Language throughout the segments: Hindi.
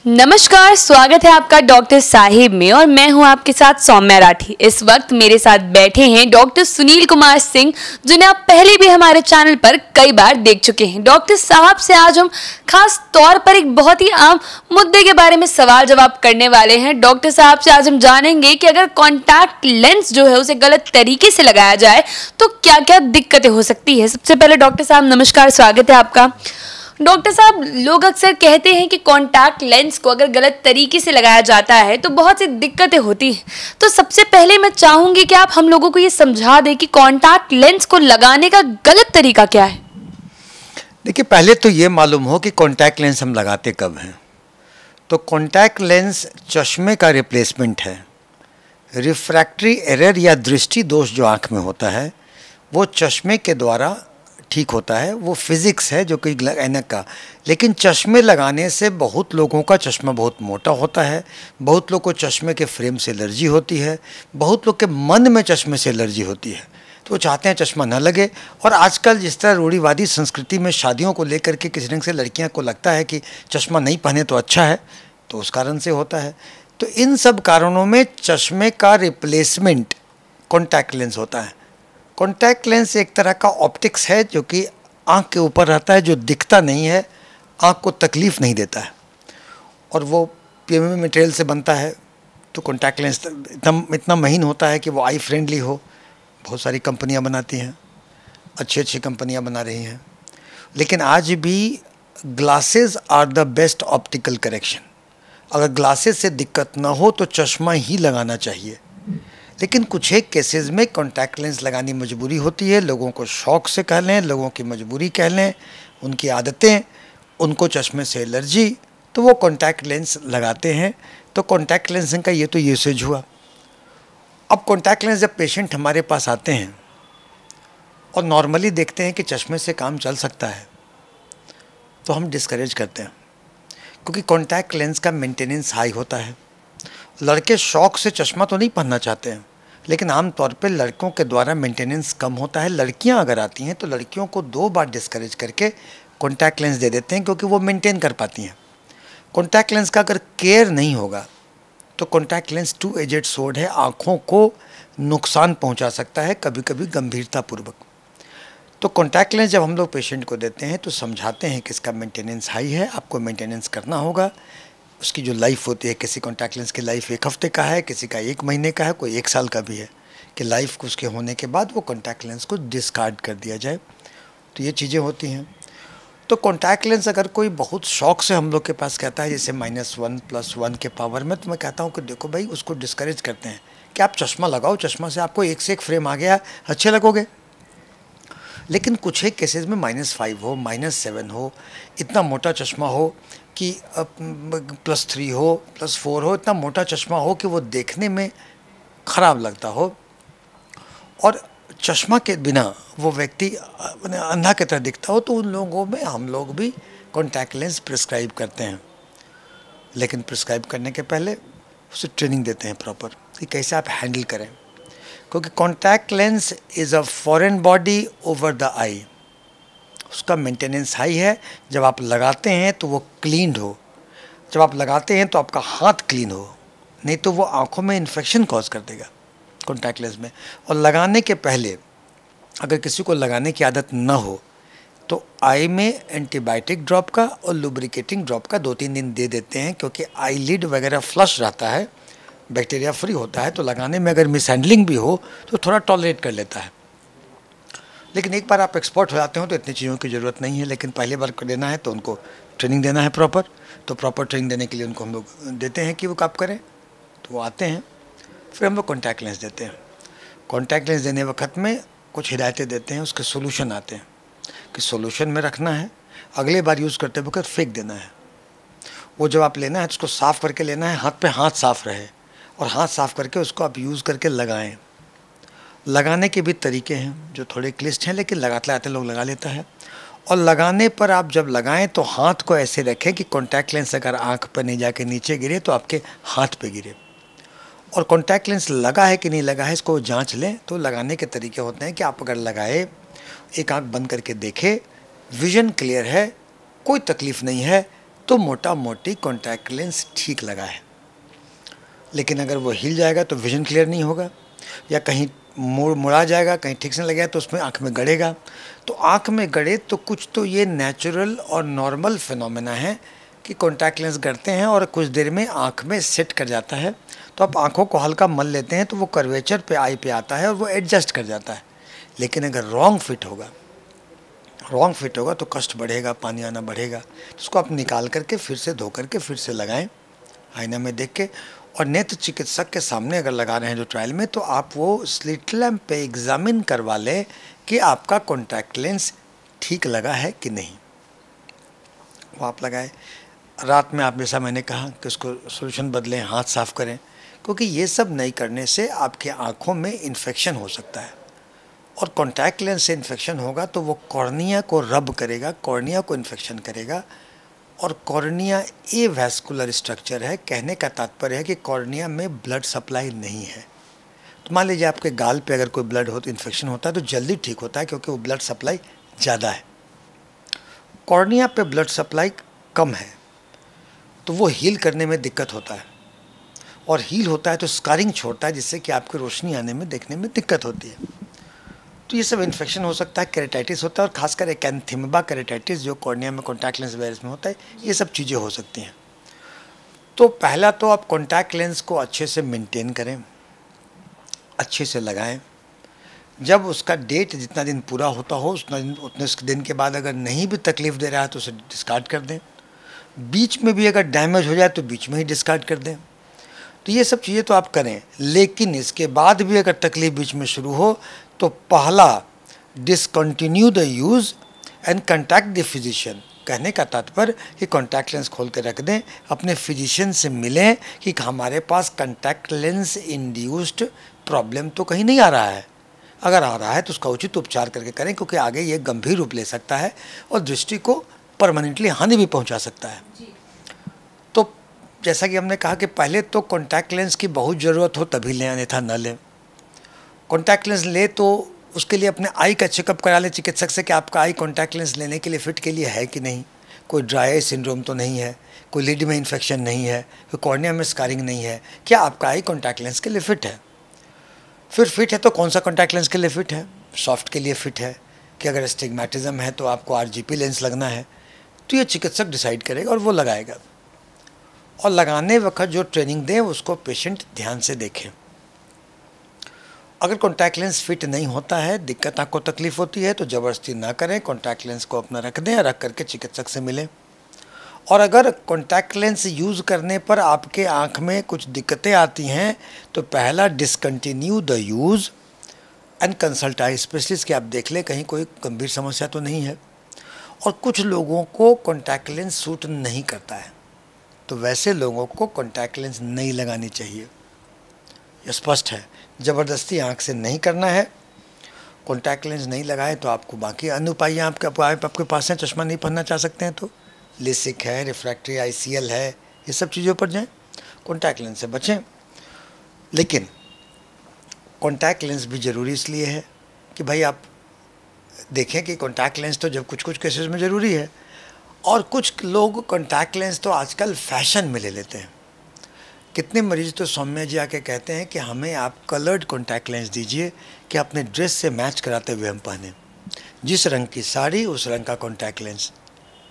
नमस्कार, स्वागत है आपका डॉक्टर साहिब में और मैं हूं आपके साथ सौम्या राठी। इस वक्त मेरे साथ बैठे हैं डॉक्टर सुनील कुमार सिंह, जिन्हें आप पहले भी हमारे चैनल पर कई बार देख चुके हैं। डॉक्टर साहब से आज हम खास तौर पर एक बहुत ही आम मुद्दे के बारे में सवाल जवाब करने वाले हैं। डॉक्टर साहब से आज हम जानेंगे कि अगर कॉन्टैक्ट लेंस जो है उसे गलत तरीके से लगाया जाए तो क्या क्या दिक्कतें हो सकती है। सबसे पहले डॉक्टर साहब नमस्कार, स्वागत है आपका। डॉक्टर साहब, लोग अक्सर कहते हैं कि कॉन्टैक्ट लेंस को अगर गलत तरीके से लगाया जाता है तो बहुत सी दिक्कतें होती हैं। तो सबसे पहले मैं चाहूंगी कि आप हम लोगों को ये समझा दें कि कॉन्टैक्ट लेंस को लगाने का गलत तरीका क्या है। देखिए, पहले तो ये मालूम हो कि कॉन्टैक्ट लेंस हम लगाते कब हैं। तो कॉन्टैक्ट लेंस चश्मे का रिप्लेसमेंट है। रिफ्रैक्टरी एरर या दृष्टि दोष जो आँख में होता है वो चश्मे के द्वारा ठीक होता है। वो फिज़िक्स है जो कि ऐनक का। लेकिन चश्मे लगाने से बहुत लोगों का चश्मा बहुत मोटा होता है, बहुत लोग को चश्मे के फ्रेम से एलर्जी होती है, बहुत लोग के मन में चश्मे से एलर्जी होती है, तो वो चाहते हैं चश्मा ना लगे। और आजकल जिस तरह रूढ़िवादी संस्कृति में शादियों को लेकर के किसी ढंग से लड़कियां को लगता है कि चश्मा नहीं पहने तो अच्छा है, तो उस कारण से होता है। तो इन सब कारणों में चश्मे का रिप्लेसमेंट कॉन्टैक्ट लेंस होता है। कॉन्टैक्ट लेंस एक तरह का ऑप्टिक्स है जो कि आँख के ऊपर रहता है, जो दिखता नहीं है, आँख को तकलीफ़ नहीं देता है, और वो पीएमए मटेरियल से बनता है। तो कॉन्टैक्ट लेंस इतना महीन होता है कि वो आई फ्रेंडली हो। बहुत सारी कंपनियां बनाती हैं, अच्छी अच्छी कंपनियां बना रही हैं। लेकिन आज भी glasses are the best optical correction. अगर ग्लासेस से दिक्कत ना हो तो चश्मा ही लगाना चाहिए। लेकिन कुछ एक केसेस में कॉन्टैक्ट लेंस लगानी मजबूरी होती है। लोगों को शौक़ से कह लें, लोगों की मजबूरी कह लें, उनकी आदतें, उनको चश्मे से एलर्जी, तो वो कॉन्टैक्ट लेंस लगाते हैं। तो कॉन्टैक्ट लेंस का ये तो यूसेज हुआ। अब कॉन्टैक्ट लेंस जब पेशेंट हमारे पास आते हैं और नॉर्मली देखते हैं कि चश्मे से काम चल सकता है, तो हम डिस्करेज करते हैं, क्योंकि कॉन्टैक्ट लेंस का मेंटेनेंस हाई होता है। लड़के शौक़ से चश्मा तो नहीं पहनना चाहते हैं, लेकिन आमतौर पे लड़कों के द्वारा मेंटेनेंस कम होता है। लड़कियां अगर आती हैं तो लड़कियों को 2 बार डिस्करेज करके कॉन्टैक्ट लेंस दे देते हैं, क्योंकि वो मेंटेन कर पाती हैं। कॉन्टैक्ट लेंस का अगर केयर नहीं होगा तो कॉन्टैक्ट लेंस 2 एजेड सोर्ड है, आँखों को नुकसान पहुँचा सकता है, कभी कभी गंभीरतापूर्वक। तो कॉन्टैक्ट लेंस जब हम लोग पेशेंट को देते हैं तो समझाते हैं कि इसका मेंटेनेंस हाई है, आपको मेंटेनेंस करना होगा। उसकी जो लाइफ होती है, किसी कॉन्टैक्ट लेंस की लाइफ 1 हफ्ते का है, किसी का 1 महीने का है, कोई 1 साल का भी है, कि लाइफ को उसके होने के बाद वो कॉन्टैक्ट लेंस को डिस्कार्ड कर दिया जाए। तो ये चीज़ें होती हैं। तो कॉन्टैक्ट लेंस अगर कोई बहुत शौक़ से हम लोग के पास कहता है, जैसे -1 + 1 के पावर में, तो मैं कहता हूँ कि देखो भाई, उसको डिस्करेज करते हैं कि आप चश्मा लगाओ, चश्मा से आपको एक से एक फ्रेम आ गया, अच्छे लगोगे। लेकिन कुछ एक केसेस में -5 हो, -7 हो, इतना मोटा चश्मा हो कि +3 हो, +4 हो, इतना मोटा चश्मा हो कि वो देखने में ख़राब लगता हो, और चश्मा के बिना वो व्यक्ति अंधा की तरह दिखता हो, तो उन लोगों में हम लोग भी कॉन्टैक्ट लेंस प्रिस्क्राइब करते हैं। लेकिन प्रिस्क्राइब करने के पहले उसे ट्रेनिंग देते हैं प्रॉपर, कि कैसे आप हैंडल करें, क्योंकि contact lens is a foreign body over the eye. उसका मेंटेनेंस हाई है। जब आप लगाते हैं तो वो क्लीन्ड हो, जब आप लगाते हैं तो आपका हाथ क्लीन हो, नहीं तो वो आँखों में इन्फेक्शन कॉज कर देगा कॉन्टैक्ट लेंस में। और लगाने के पहले अगर किसी को लगाने की आदत ना हो तो आई में एंटीबायोटिक ड्रॉप का और लुब्रिकेटिंग ड्रॉप का 2-3 दिन दे देते हैं, क्योंकि आई लिड वगैरह फ्लश रहता है, बैक्टीरिया फ्री होता है, तो लगाने में अगर मिसहैंडलिंग भी हो तो थोड़ा टॉलरेट कर लेता है। लेकिन एक बार आप एक्सपर्ट हो जाते हो तो इतनी चीज़ों की ज़रूरत नहीं है। लेकिन पहली बार लेना है तो उनको ट्रेनिंग देना है प्रॉपर। तो प्रॉपर ट्रेनिंग देने के लिए उनको हम लोग देते हैं कि वो कब करें, तो वो आते हैं। फिर हम लोग कॉन्टैक्ट लेंस देते हैं। कॉन्टैक्ट लेंस देने वक्त में कुछ हिदायतें देते हैं, उसके सोल्यूशन आते हैं कि सोल्यूशन में रखना है, अगले बार यूज़ करते वक्त फेंक देना है। वो जब आप लेना है तो उसको साफ़ करके लेना है, हाथ पे हाथ साफ़ रहे, और हाथ साफ़ करके उसको आप यूज़ करके लगाएं। लगाने के भी तरीके हैं जो थोड़े क्लिष्ट हैं, लेकिन लगाते लगाते लोग लगा लेता है। और लगाने पर आप जब लगाएं तो हाथ को ऐसे रखें कि कॉन्टैक्ट लेंस अगर आँख पर नहीं जाके नीचे गिरे तो आपके हाथ पे गिरे। और कॉन्टैक्ट लेंस लगा है कि नहीं लगा है इसको जांच लें। तो लगाने के तरीके होते हैं कि आप अगर लगाए, एक आँख बंद करके देखें, विज़न क्लियर है, कोई तकलीफ़ नहीं है, तो मोटा मोटी कॉन्टैक्ट लेंस ठीक लगा है। लेकिन अगर वो हिल जाएगा तो विजन क्लियर नहीं होगा, या कहीं मुड़ा जाएगा, कहीं ठीक से लगेगा तो उसमें आँख में गड़ेगा। तो आँख में गड़े तो कुछ तो ये नेचुरल और नॉर्मल फिनोमेना है कि कॉन्टैक्ट लेंस गड़ते हैं और कुछ देर में आँख में सेट कर जाता है। तो आप आँखों को हल्का मल लेते हैं तो वो कर्वेचर पे आई पे आता है और वो एडजस्ट कर जाता है। लेकिन अगर रॉन्ग फिट होगा तो कष्ट बढ़ेगा, पानी आना बढ़ेगा। तो उसको आप निकाल करके फिर से धो करके फिर से लगाएं आईना में देख के। और नेत्र चिकित्सक के सामने अगर लगा रहे हैं जो ट्रायल में, तो आप वो स्लिट लैम्प पे एग्जामिन करवा लें कि आपका कॉन्टैक्ट लेंस ठीक लगा है कि नहीं। वो आप लगाएं। रात में आप, जैसा मैंने कहा कि उसको सोल्यूशन बदलें, हाथ साफ़ करें, क्योंकि ये सब नहीं करने से आपके आँखों में इन्फेक्शन हो सकता है। और कॉन्टैक्ट लेंस से इन्फेक्शन होगा तो वो कॉर्निया को रब करेगा, कॉर्निया को इन्फेक्शन करेगा। और कॉर्निया ए वैस्कुलर स्ट्रक्चर है, कहने का तात्पर्य है कि कॉर्निया में ब्लड सप्लाई नहीं है। तो मान लीजिए आपके गाल पे अगर कोई ब्लड हो तो इन्फेक्शन होता है तो जल्दी ठीक होता है, क्योंकि वो ब्लड सप्लाई ज़्यादा है। कॉर्निया पे ब्लड सप्लाई कम है तो वो हील करने में दिक्कत होता है, और हील होता है तो स्कारिंग छोड़ता है, जिससे कि आपकी रोशनी आने में, देखने में दिक्कत होती है। तो ये सब इन्फेक्शन हो सकता है, केरेटाइटिस होता है, और खासकर एकैंथिम्बा केरेटाइटिस जो कॉर्निया में कॉन्टैक्ट लेंस वायरस में होता है, ये सब चीज़ें हो सकती हैं। तो पहला तो आप कॉन्टैक्ट लेंस को अच्छे से मेंटेन करें, अच्छे से लगाएं। जब उसका डेट जितना दिन पूरा होता हो उतने दिन के बाद अगर नहीं भी तकलीफ़ दे रहा है तो उसे डिस्कार्ड कर दें। बीच में भी अगर डैमेज हो जाए तो बीच में ही डिस्कार्ड कर दें। तो ये सब चीज़ें तो आप करें, लेकिन इसके बाद भी अगर तकलीफ़ बीच में शुरू हो तो पहला discontinue the use and contact the physician. कहने का तात्पर्य कि कॉन्टैक्ट लेंस खोल के रख दें, अपने फिजिशियन से मिलें कि हमारे पास कॉन्टैक्ट लेंस इंड्यूस्ड प्रॉब्लम तो कहीं नहीं आ रहा है। अगर आ रहा है तो उसका उचित उपचार करके करें, क्योंकि आगे ये गंभीर रूप ले सकता है और दृष्टि को परमानेंटली हानि भी पहुंचा सकता है। तो जैसा कि हमने कहा कि पहले तो कॉन्टैक्ट लेंस की बहुत ज़रूरत हो तभी लें, अन्यथा न लें। कॉन्टैक्ट लेंस ले तो उसके लिए अपने आई का चेकअप करा लें चिकित्सक से कि आपका आई कॉन्टैक्ट लेंस लेने के लिए फ़िट के लिए है कि नहीं, कोई ड्राई आई सिंड्रोम तो नहीं है, कोई लिड में इन्फेक्शन नहीं है, कोई कॉर्निया में स्कारिंग नहीं है, क्या आपका आई कॉन्टैक्ट लेंस के लिए फ़िट है। फिर फिट है तो कौन सा कॉन्टैक्ट लेंस के लिए फ़िट है। सॉफ्ट के लिए फ़िट है कि अगर एस्टिग्मेटिज्म है तो आपको आरजीपी लेंस लगना है, तो ये चिकित्सक डिसाइड करेगा और वो लगाएगा। और लगाने वक्त जो ट्रेनिंग दें उसको पेशेंट ध्यान से देखें। अगर कॉन्टैक्ट लेंस फिट नहीं होता है, दिक्कत आपको तकलीफ़ होती है, तो ज़बरदस्ती ना करें, कॉन्टैक्ट लेंस को अपना रख दें, रख करके चिकित्सक से मिलें। और अगर कॉन्टैक्ट लेंस यूज़ करने पर आपके आँख में कुछ दिक्कतें आती हैं तो पहला discontinue the use and consult eye specialist कि आप देख लें कहीं कोई गंभीर समस्या तो नहीं है। और कुछ लोगों को कॉन्टैक्ट लेंस सूट नहीं करता है, तो वैसे लोगों को कॉन्टैक्ट लेंस नहीं लगानी चाहिए। यह स्पष्ट है, ज़बरदस्ती आँख से नहीं करना है। कॉन्टैक्ट लेंस नहीं लगाए तो आपको बाकी अन्य उपाय आपके पास हैं, चश्मा नहीं पहनना चाह सकते हैं तो लेसिक है, रिफ्रैक्टरी ICL है, ये सब चीज़ों पर जाएं, कॉन्टैक्ट लेंस से बचें। लेकिन कॉन्टैक्ट लेंस भी ज़रूरी इसलिए है कि भाई आप देखें कि कॉन्टैक्ट लेंस तो जब कुछ केसेस में ज़रूरी है, और कुछ लोग कॉन्टैक्ट लेंस तो आजकल फैशन में ले लेते हैं। कितने मरीज तो सौम्या जी आके कहते हैं कि हमें आप कलर्ड कॉन्टैक्ट लेंस दीजिए कि अपने ड्रेस से मैच कराते हुए हम पहने। जिस रंग की साड़ी उस रंग का कॉन्टैक्ट लेंस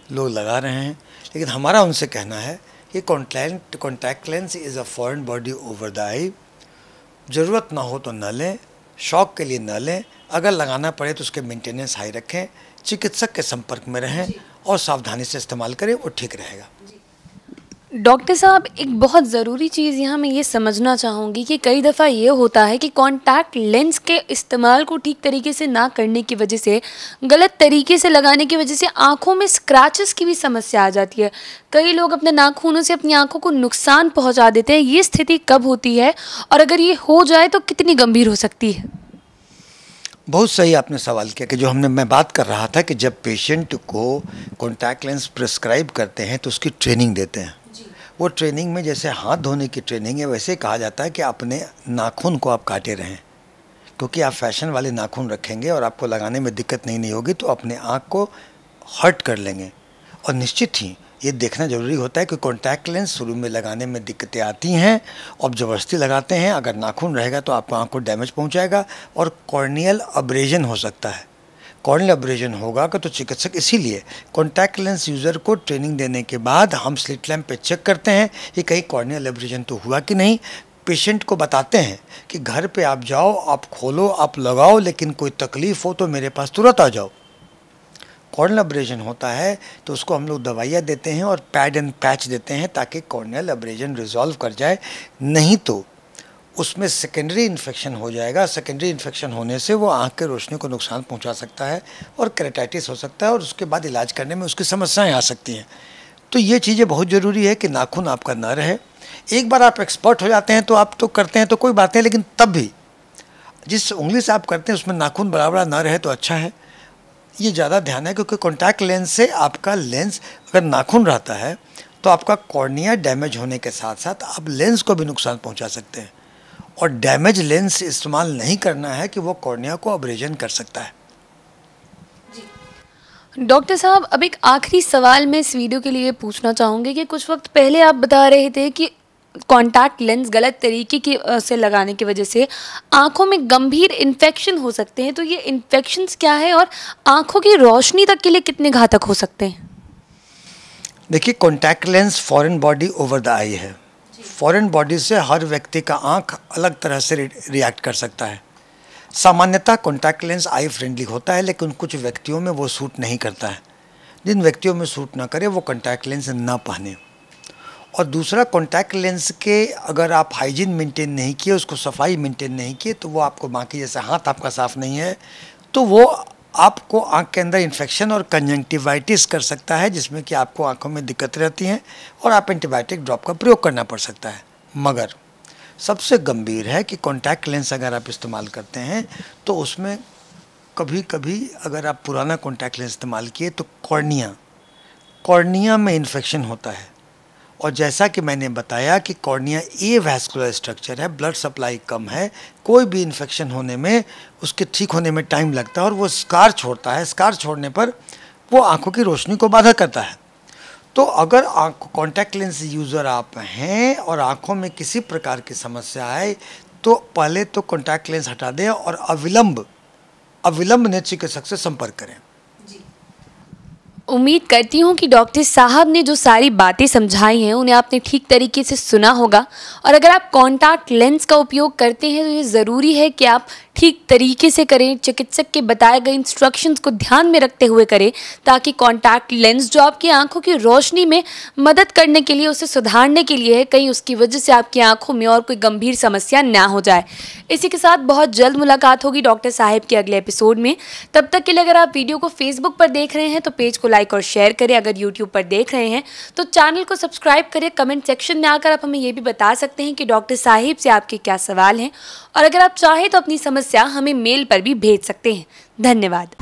लोग लगा रहे हैं। लेकिन हमारा उनसे कहना है कि contact lens is a foreign body over the eye. ज़रूरत ना हो तो न लें, शौक़ के लिए न लें, अगर लगाना पड़े तो उसके मेंटेनेंस हाई रखें, चिकित्सक के संपर्क में रहें और सावधानी से इस्तेमाल करें, वो ठीक रहेगा। डॉक्टर साहब, एक बहुत ज़रूरी चीज़ यहाँ मैं ये समझना चाहूँगी कि कई दफ़ा ये होता है कि कॉन्टैक्ट लेंस के इस्तेमाल को ठीक तरीके से ना करने की वजह से, गलत तरीके से लगाने की वजह से आँखों में स्क्रैचेस की भी समस्या आ जाती है। कई लोग अपने नाखूनों से अपनी आँखों को नुकसान पहुँचा देते हैं। ये स्थिति कब होती है और अगर ये हो जाए तो कितनी गंभीर हो सकती है? बहुत सही आपने सवाल किया कि जो मैं बात कर रहा था कि जब पेशेंट को कॉन्टैक्ट लेंस प्रिस्क्राइब करते हैं तो उसकी ट्रेनिंग देते हैं। वो ट्रेनिंग में जैसे हाथ धोने की ट्रेनिंग है, वैसे कहा जाता है कि अपने नाखून को आप काटे रहें, क्योंकि आप फैशन वाले नाखून रखेंगे और आपको लगाने में दिक्कत नहीं होगी तो अपने आँख को हर्ट कर लेंगे। और निश्चित ही ये देखना ज़रूरी होता है कि कॉन्टैक्ट लेंस शुरू में लगाने में दिक्कतें आती हैं और ज़बरदस्ती लगाते हैं, अगर नाखून रहेगा तो आपको आँख को डैमेज पहुँचाएगा और कॉर्नियल अब्रेजन हो सकता है। कॉर्नियल अब्रेजन होगा तो चिकित्सक इसीलिए कॉन्टैक्ट लेंस यूज़र को ट्रेनिंग देने के बाद हम स्लिट लैम्प पे चेक करते हैं कि कहीं कॉर्नियल अब्रेजन तो हुआ कि नहीं। पेशेंट को बताते हैं कि घर पे आप जाओ, आप खोलो, आप लगाओ, लेकिन कोई तकलीफ़ हो तो मेरे पास तुरंत आ जाओ। कॉर्नियल अब्रेजन होता है तो उसको हम लोग दवाइयाँ देते हैं और पैड एंड पैच देते हैं ताकि कॉर्नियल अब्रेजन रिजॉल्व कर जाए, नहीं तो उसमें सेकेंडरी इन्फेक्शन हो जाएगा। सेकेंडरी इन्फेक्शन होने से वो आँख के रोशनी को नुकसान पहुंचा सकता है और केराटिटिस हो सकता है और उसके बाद इलाज करने में उसकी समस्याएं आ सकती हैं। तो ये चीज़ें बहुत ज़रूरी है कि नाखून आपका ना रहे। एक बार आप एक्सपर्ट हो जाते हैं तो आप तो करते हैं तो कोई बात नहीं, लेकिन तब भी जिस उंगली से आप करते हैं उसमें नाखून बराबर ना रहे तो अच्छा है। ये ज़्यादा ध्यान है क्योंकि कॉन्टैक्ट लेंस से आपका लेंस अगर नाखून रहता है तो आपका कॉर्निया डैमेज होने के साथ साथ आप लेंस को भी नुकसान पहुंचा सकते हैं और डैमेज लेंस इस्तेमाल नहीं करना है कि वो कॉर्निया को अब्रेजन कर सकता है। डॉक्टर साहब, अब एक आखिरी सवाल मैं इस वीडियो के लिए पूछना चाहूँगी कि कुछ वक्त पहले आप बता रहे थे कि कॉन्टैक्ट लेंस गलत तरीके की से लगाने की वजह से आँखों में गंभीर इन्फेक्शन हो सकते हैं। तो ये इन्फेक्शंस क्या है और आँखों की रोशनी तक के लिए कितने घातक हो सकते हैं? देखिए, contact lens foreign body over the eye है। फॉरेन बॉडी से हर व्यक्ति का आँख अलग तरह से रिएक्ट कर सकता है। सामान्यतः कॉन्टैक्ट लेंस आई फ्रेंडली होता है, लेकिन कुछ व्यक्तियों में वो सूट नहीं करता है। जिन व्यक्तियों में सूट ना करे वो कॉन्टैक्ट लेंस ना पहने। और दूसरा, कॉन्टैक्ट लेंस के अगर आप हाइजीन मेंटेन नहीं किए, उसको सफाई मेंटेन नहीं किए, तो वो आपको बाकी जैसे हाथ आपका साफ़ नहीं है तो वो आपको आँख के अंदर इन्फेक्शन और कंजंक्टिवाइटिस कर सकता है, जिसमें कि आपको आँखों में दिक्कत रहती हैं और आप एंटीबायोटिक ड्रॉप का प्रयोग करना पड़ सकता है। मगर सबसे गंभीर है कि कॉन्टैक्ट लेंस अगर आप इस्तेमाल करते हैं तो उसमें कभी कभी अगर आप पुराना कॉन्टैक्ट लेंस इस्तेमाल किए तो कॉर्निया में इन्फेक्शन होता है। और जैसा कि मैंने बताया कि कॉर्निया एवास्कुलर स्ट्रक्चर है, ब्लड सप्लाई कम है, कोई भी इन्फेक्शन होने में उसके ठीक होने में टाइम लगता है और वो स्कार छोड़ता है। स्कार छोड़ने पर वो आँखों की रोशनी को बाधा करता है। तो अगर कॉन्टैक्ट लेंस यूज़र आप हैं और आँखों में किसी प्रकार की समस्या आए तो पहले तो कॉन्टैक्ट लेंस हटा दें और अविलंब नेत्र चिकित्सक से संपर्क करें। उम्मीद करती हूँ कि डॉक्टर साहब ने जो सारी बातें समझाई हैं उन्हें आपने ठीक तरीके से सुना होगा। और अगर आप कॉन्टैक्ट लेंस का उपयोग करते हैं तो ये ज़रूरी है कि आप ठीक तरीके से करें, चिकित्सक के बताए गए इंस्ट्रक्शंस को ध्यान में रखते हुए करें, ताकि कॉन्टैक्ट लेंस जो आपकी आंखों की रोशनी में मदद करने के लिए, उसे सुधारने के लिए है, कहीं उसकी वजह से आपकी आंखों में और कोई गंभीर समस्या ना हो जाए। इसी के साथ बहुत जल्द मुलाकात होगी डॉक्टर साहिब के अगले एपिसोड में। तब तक के लिए अगर आप वीडियो को फेसबुक पर देख रहे हैं तो पेज को लाइक और शेयर करें। अगर यूट्यूब पर देख रहे हैं तो चैनल को सब्सक्राइब करें। कमेंट सेक्शन में आकर आप हमें ये भी बता सकते हैं कि डॉक्टर साहिब से आपके क्या सवाल हैं, और अगर आप चाहें तो अपनी समस्या हमें मेल पर भी भेज सकते हैं। धन्यवाद।